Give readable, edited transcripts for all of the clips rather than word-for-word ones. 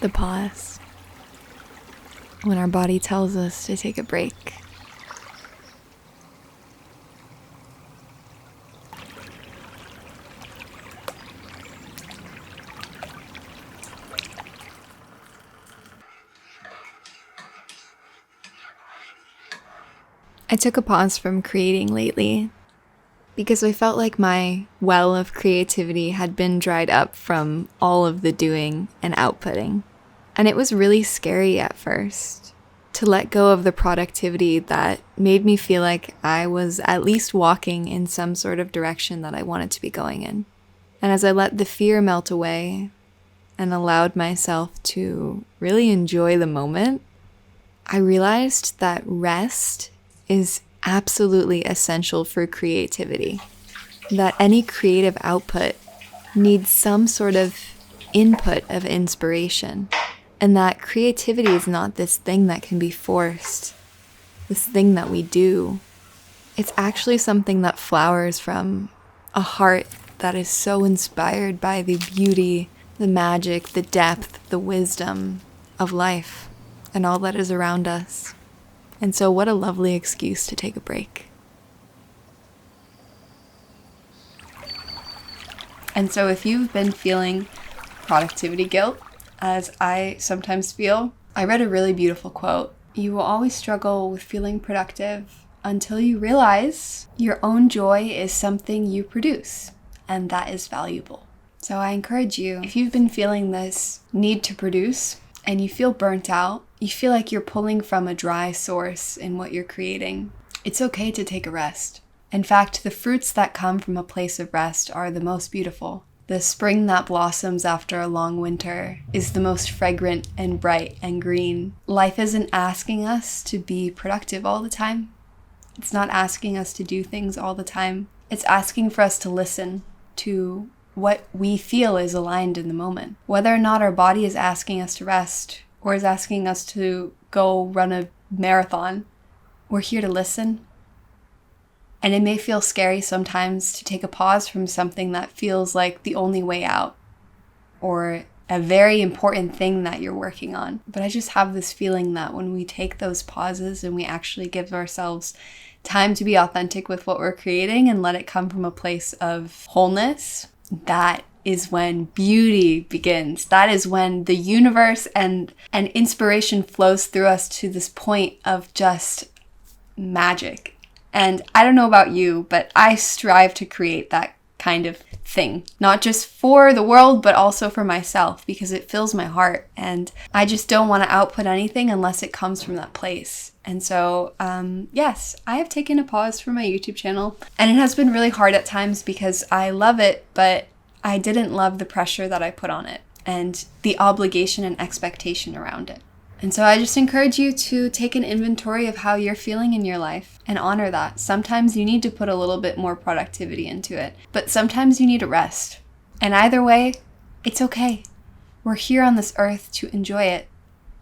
The pause. When our body tells us to take a break. I took a pause from creating lately because I felt like my well of creativity had been dried up from all of the doing and outputting. And it was really scary at first to let go of the productivity that made me feel like I was at least walking in some sort of direction that I wanted to be going in. And as I let the fear melt away and allowed myself to really enjoy the moment, I realized that rest is absolutely essential for creativity. That any creative output needs some sort of input of inspiration. And that creativity is not this thing that can be forced, this thing that we do. It's actually something that flowers from a heart that is so inspired by the beauty, the magic, the depth, the wisdom of life and all that is around us. And so what a lovely excuse to take a break. And so if you've been feeling productivity guilt, as I sometimes feel, I read a really beautiful quote. You will always struggle with feeling productive until you realize your own joy is something you produce, and that is valuable. So I encourage you, if you've been feeling this need to produce and you feel burnt out, you feel like you're pulling from a dry source in what you're creating, it's okay to take a rest. In fact, the fruits that come from a place of rest are the most beautiful. The spring that blossoms after a long winter is the most fragrant and bright and green. Life isn't asking us to be productive all the time. It's not asking us to do things all the time. It's asking for us to listen to what we feel is aligned in the moment. Whether or not our body is asking us to rest or is asking us to go run a marathon, we're here to listen. And it may feel scary sometimes to take a pause from something that feels like the only way out or a very important thing that you're working on. But I just have this feeling that when we take those pauses and we actually give ourselves time to be authentic with what we're creating and let it come from a place of wholeness, that is when beauty begins. That is when the universe and inspiration flows through us to this point of just magic. And I don't know about you, but I strive to create that kind of thing, not just for the world, but also for myself, because it fills my heart. And I just don't want to output anything unless it comes from that place. And so, yes, I have taken a pause for my YouTube channel, and it has been really hard at times because I love it, but I didn't love the pressure that I put on it and the obligation and expectation around it. And so I just encourage you to take an inventory of how you're feeling in your life and honor that. Sometimes you need to put a little bit more productivity into it, but sometimes you need a rest. And either way, it's okay. We're here on this earth to enjoy it,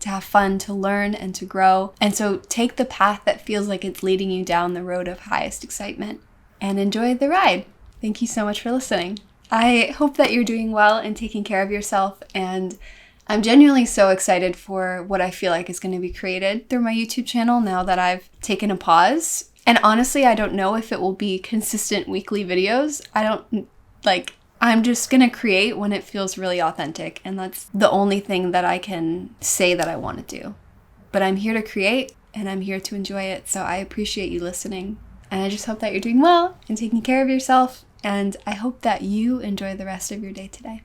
to have fun, to learn, and to grow. And so take the path that feels like it's leading you down the road of highest excitement and enjoy the ride. Thank you so much for listening. I hope that you're doing well and taking care of yourself, and I'm genuinely so excited for what I feel like is going to be created through my YouTube channel now that I've taken a pause. And honestly, I don't know if it will be consistent weekly videos. I'm just going to create when it feels really authentic, and that's the only thing that I can say that I want to do. But I'm here to create, and I'm here to enjoy it, so I appreciate you listening. And I just hope that you're doing well and taking care of yourself, and I hope that you enjoy the rest of your day today.